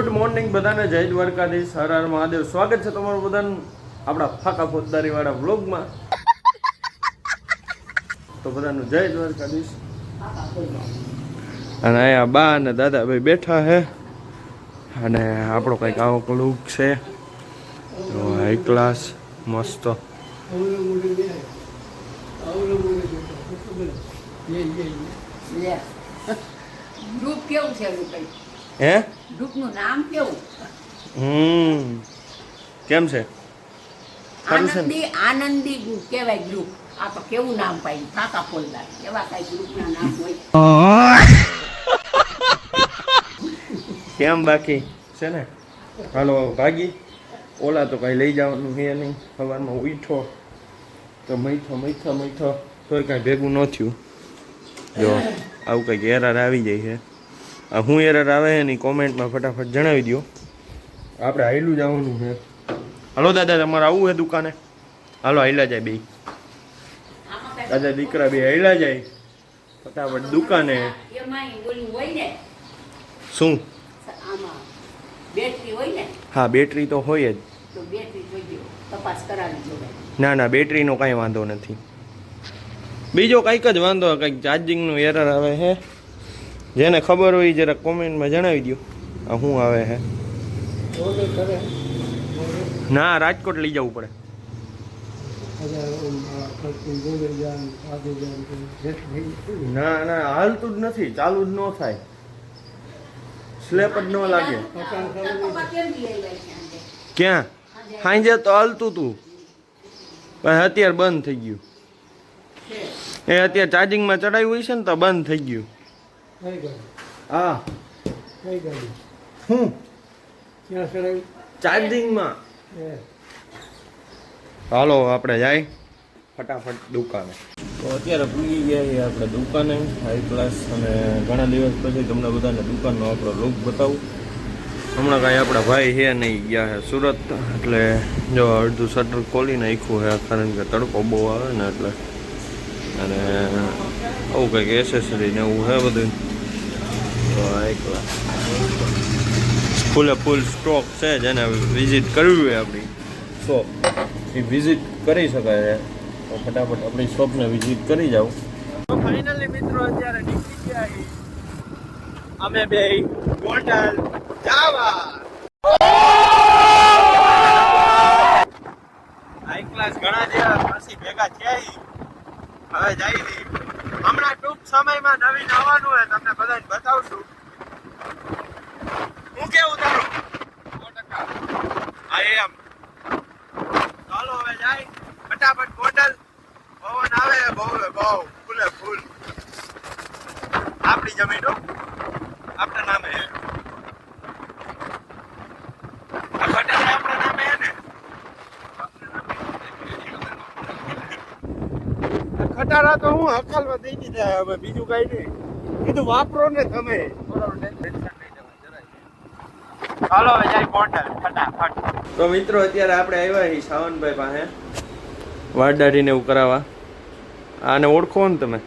Good morning બધાને, જય દ્વારકાધીશ, હર હર મહાદેવ। સ્વાગત છે તમારું બધાનું આપણા ફાકા ફોજદારી વાળા વ્લોગમાં। તો બધાનું જય દ્વારકાધીશ। અને અહીંયા બા અને દાદાભાઈ બેઠા છે અને આપણો કંઈક આવો લુક છે, હાઈ ક્લાસ મસ્ત। ગ્રુપ કેવું છે હે ગ્રુપનું નામ કેવું? કેમ છે? આનંદી ગ્રુપ કહેવાય ગ્રુપ। આ તો કેવું નામ પાડ્યું, ફાકા ફોલદાર એવા કઈ ગ્રુપના નામ હોય? કેમ બાકી છે ને? હાલો ભાગી ઓલા તો કઈ લઈ જવાનું છે નહીં। સવારમાં ઉઠો તો મૈથો તોય કાંઈ ભેગું ન થયું। જો આવું કંઈક એરર આવી જાય છે। હું એરર આવે છે એની કોમેન્ટમાં ફટાફટ જણાવી દો। આપણે હાઈલું જવાનું છે। હાલો દાદા, તમારે આવવું છે દુકાને? હાલો હાઈલા જાય બે દાદા દીકરા બે હાઈલા જાય ફટાફટ દુકાને। એમાં ઓલું હોય ને, શું? આમાં બેટરી હોય ને, હા બેટરી તો હોય જ। તો બેટરી જોઈજો, તપાસ કરાવી જોવે। ના ના, બેટરીનો કાંઈ વાંધો નથી। બીજો કંઈક જ વાંધો, કંઈક ચાર્જિંગનું એરર આવે છે। જેને ખબર હોય જરા કોમેન્ટમાં જણાવી દો આ શું આવે છે। ના, રાજકોટ લઈ જવું પડે। ના ના, હાલતું જ નથી, ચાલુ જ ન થાય, સ્લેપ જ ન લાગે। ક્યાં સાંજે તો હાલતું તું, પણ અત્યારે બંધ થઈ ગયું। એ અત્યારે ચાર્જિંગમાં ચડાવ્યું હોય છે ને તો બંધ થઈ ગયું। હા શું ચાર્જિંગમાં? હાલો આપણે જાય ફટાફટ દુકાને। તો અત્યારે પૂરી ગયા છીએ આપણે દુકાને, હાઈ ક્લાસ। અને ઘણા દિવસ પછી તમને બધાને દુકાનનો આપણો લુક બતાવું। હમણાં કાંઈ આપણા ભાઈ છે નહીં, ગયા છે સુરત, એટલે જો અડધું શટર ખોલી નાખ્યું છે, કારણ કે તડકો બહુ આવે ને એટલે। અને આવું કંઈક એસેસરી ને એવું છે બધું। તો હાઈ ક્લાસ ફૂલ સ્ટોક છે, જેને વિઝિટ કરવી હોય આપણી શોપ એ વિઝિટ કરી શકાય છે। તો ફટાફટ આપણી શોપને વિઝિટ કરી જાઓ। તો ફાઇનલી મિત્રો અત્યારે નીકળી ગયા અમે બે હોટલ જાવા। હાઈ ક્લાસ ઘણા જેવા પછી ભેગા થયા, હવે જાય હમણાં ટૂંક સમયમાં નવીન આવવાનું હોય, તમને બધાને બતાવશું। હું કેવું તારું? 100% આ એમ। ચાલો હવે જાય ફટાફટ હોટલ। પવન આવે બહુ ફૂલે ફૂલ, આપણી જમીન આપણા નામે હે, હોટલ આપણા નામે હે ને। ખટારા તો હું હકાલમાં દઈ દીધા, હવે બીજું કઈ નહીં, કીધું વાપરો ને તમે, હાલો હવે જાય હોટલ ફટાફટ। તો મિત્રો અત્યારે આપણે આવ્યા છીએ સાવનભાઈ પાસે વાડદાઢીને એવું કરાવવા। આને ઓળખો ને તમે?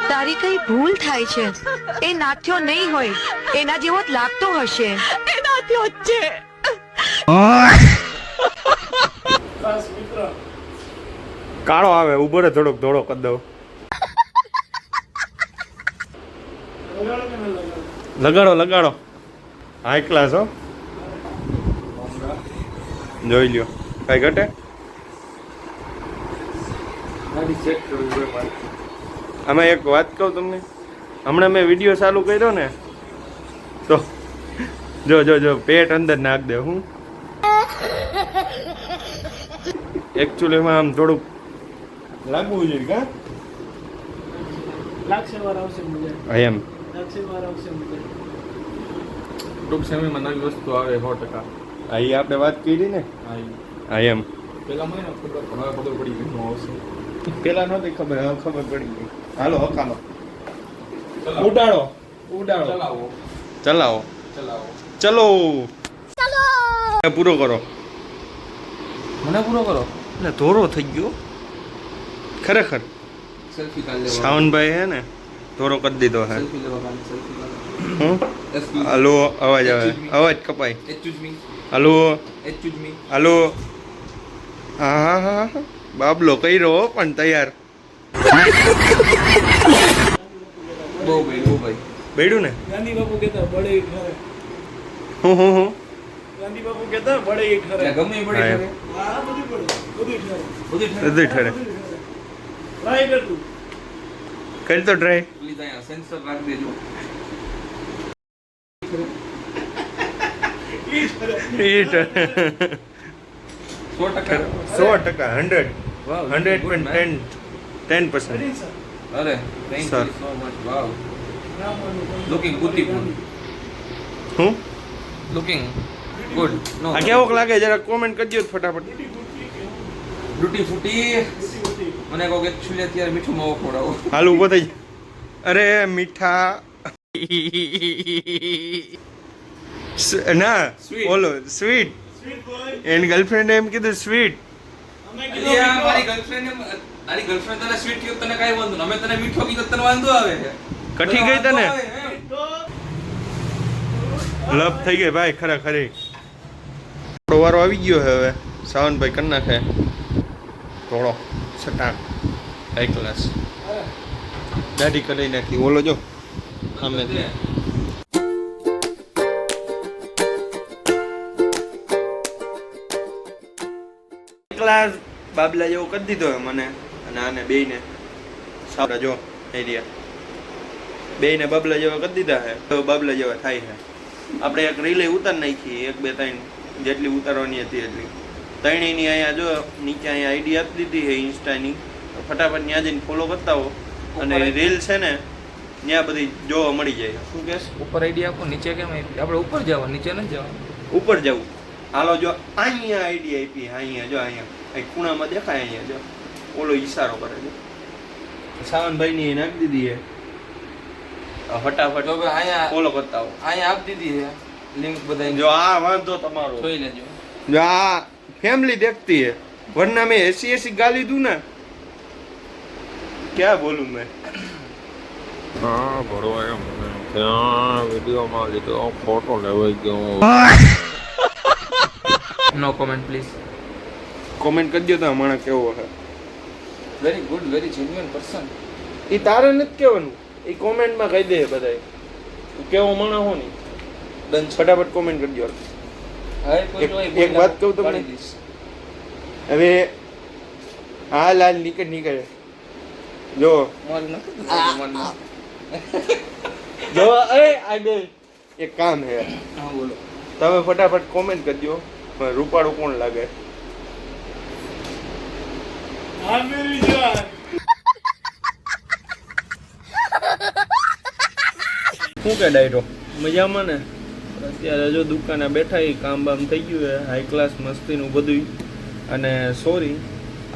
તારી કઈ ભૂલ થાય છે, એ નાથ્યો નહીં હોય, એના જેવો જ લાગતો હશે। એ નાથ્યો જ છે। કાળો આવે, ઉભો રે થોડોક ધોળો કરી દઉં। લગાડો હાઈ ક્લાસ હો, જોઈ લ્યો કઈ ઘટે। આમાં એક વાત કહું તમને, હમણાં મેં વિડીયો ચાલુ કર્યો ને તો જો પેટ અંદર નાખ દે। હું એકચ્યુઅલીમાં આમ થોડુંક લાગવું જોઈએ કા લાગશે વાર આવશે મજા એમ। લાગશે વાર આવશે મજા ટૂંક સમયમાં નવી વસ્તુ આવે 100%। હા એ આપણે વાત કરી ને, હા એમ। પેલા મને ખબર પડી ગઈ આવશે, પેલા નહોતી ખબર, હવે ખબર પડી ગઈ। હાલો હકાલો, ઉડાડો ચલાવો ચલો પૂરો કરો। મને પૂરો કરો એટલે ધોરો થઈ ગયો ખરેખર। સેલ્ફી કાઢ લે, સાવનભાઈ હે ને ધોરો કરી દીધો હે। સેલ્ફી લેવા, સેલ્ફી હું Excuse me. હલો અવાજ આવે Excuse me. અવાજ કપાય Excuse me. Hello Excuse me. Hello હા હા હા હા. બાબલો કર્યો પણ તૈયાર બહુ ભાઈ. બેડું ને ગાંધી બાપુ કહેતા બળે ઘરે હું ગાંધી બાપુ કહેતા બળે ઘરે ત્યાં ગમે એ પડી હા, શકે. હા બધું પડે બધું ઠરે બધું ઠરે. બધું ઠરે ટ્રાય કર તું કરી તો ટ્રાય Please અહીંયા sensor રાખી દેજો. ઈ ઠરે 100%. 100% 100 Wow, 110 good, man. 10%. ready sir અરે thank Sir. you so much. Wow. નામ માનું Looking beautiful. હું Looking good. No. આ કેવોક લાગે જરા કોમેન્ટ કરજો ફટાફટ ડૂટી ફૂટી. મને કહો કે actually અત્યારે મીઠું માવો ખવડાવો. હાલ ઉભો થઈ જા. અરે મીઠા ના Sweet. બોલો સ્વીટ સ્વીટ બોય એની ગર્લફ્રેન્ડ એમ કીધું સ્વીટ અમે અલિયા, મારી કીધું girlfriend તને sweet કીધું તને કાંઈ વાંધો નહીં. અમે તને મીઠો કીધું તને વાંધો આવે. કઠી ગઈ તને વાંધો આવે, એમ. તો લપ થઈ ગઈ ભાઈ ખરેખર થોડો વારો આવી ગયો છે હવે સાવનભાઈ કરી નાખે થોડો સટાક હાઈ ક્લાસ દાઢી કરી નાખી ઓલો જો સામે ક્લાસ બાબલા જેવો કરી દીધો હે મને અને આને બેયને સાવરા જો એરિયા બેયને બાબલા જેવા કરી દીધા હે તો બાબલા જેવા થાય છે આપણે એક રીલે ઉતાર નાખી 1 2 3 જેટલી ઉતારવાની હતી એટલી ત્રણેયની અહીંયા જો નીચે અહીંયા આઈડી આપી દીધી છે ઇન્સ્ટાની ફટાફટ ત્યાં જઈને ફોલો કરતા હો અને રીલ છે ને ત્યાં બધી જોવા મળી જાય શું કહેશ ઉપર આઈડી આપો નીચે કેમ આપી? આપણે ઉપર જવા નીચે નથી જવાનું. ઉપર જવું હાલો જો અહીંયા આઈડી આપી અહીંયા જો અહીંયા અહીં ખૂણામાં દેખાય અહીંયા જો ઓલો ઈશારો કરે છે સાવનભાઈની એ નાખી દીધી છે ફટાફટ જો ભાઈ અહીંયા ફોલો કરતા હો અહીંયા આપી દીધી છે લિંક બધા જો આ વાંધો તમારો જોઈ લેજો. जो आ फैमिली देखती है वरना मैं ऐसी गाली दूं ना क्या बोलूं मैं હા ભરવા એમ મને ત્યાં વિડીયોમાં લીધો ફોટો લેવાઈ ગયો નો કોમેન્ટ પ્લીઝ. कमेंट कर दियो तो हमारा केवो है very good very genuine person. ई तारे નથી કહેવાનું એ કોમેન્ટ માં કહી દે બધાય તું કેવો માણસ હો ની ડન. ફટાફટ કોમેન્ટ કરી દો હા કોઈ જો એક વાત કહું તમને? હવે આ લાલ નીકળે જો મારું નથી જો એ આ બે એક કામ હે હા બોલો. તમે ફટાફટ કોમેન્ટ કરી દો રૂપાળો કોણ લાગે આ મેરી જાન શું કે ડાયરો મજામાં ને અત્યારે જો દુકાને બેઠા એ કામ બામ થઈ ગયું છે હાઈ ક્લાસ મસ્તીનું બધું અને સોરી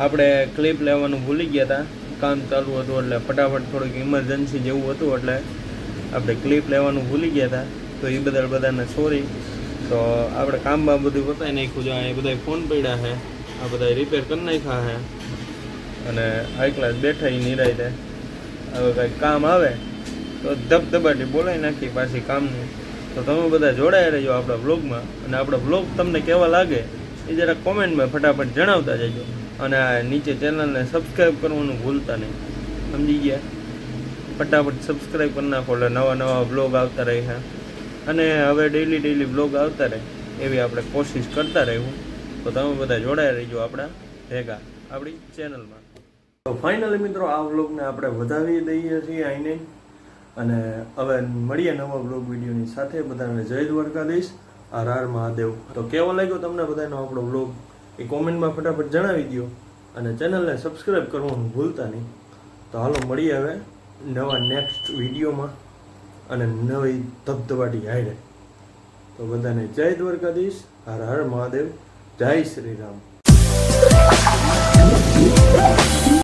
આપણે ક્લિપ લેવાનું ભૂલી ગયા હતા કામ ચાલુ હતું એટલે ફટાફટ થોડીક ઇમરજન્સી જેવું હતું એટલે આપણે ક્લિપ લેવાનું ભૂલી ગયા હતા તો એ બદલ બધાને સોરી તો આપણે કામ બામ બધું પતાવી નાખ્યું છે એ બધા ફોન પડ્યા છે આ બધા રિપેર કરી નાખ્યા છે અને હાઈ ક્લાસ બેઠા એ નિરાયતે હવે કંઈક કામ આવે તો ધબધબાટી બોલાવી નાખી પાછી કામનું તો તમે બધા જોડાયા રહેજો આપણા વ્લોગમાં અને આપણા વ્લોગ તમને કેવા લાગે એ જરા કોમેન્ટમાં ફટાફટ જણાવતા જજો અને આ નીચે ચેનલને સબસ્ક્રાઈબ કરવાનું ભૂલતા નહીં સમજી ગયા ફટાફટ સબસ્ક્રાઈબ કરી નાખો એટલે નવા નવા વ્લોગ આવતા રહે છે અને હવે ડેઈલી વ્લોગ આવતા રહે એવી આપણે કોશિશ કરતા રહેવું તો તમે બધા જોડાયા રહેજો આપણા ભેગા આપણી ચેનલમાં તો ફાઇનલી મિત્રો આ વ્લોગને આપણે વધાવી દઈએ છીએ આઈને અને હવે મળીએ નવા બ્લોગ વિડીયોની સાથે બધાને જય દ્વારકાધીશ હર મહાદેવ તો કેવો લાગ્યો તમને બધાનો આપણો બ્લોગ એ કોમેન્ટમાં ફટાફટ જણાવી દો અને ચેનલને સબસ્ક્રાઈબ કરવાનું ભૂલતા નહીં તો હાલો મળીએ હવે નવા નેક્સ્ટ વિડીયોમાં અને નવી ધબધબાટી હાઈડે તો બધાને જય દ્વારકાધીશ હર મહાદેવ જય શ્રી રામ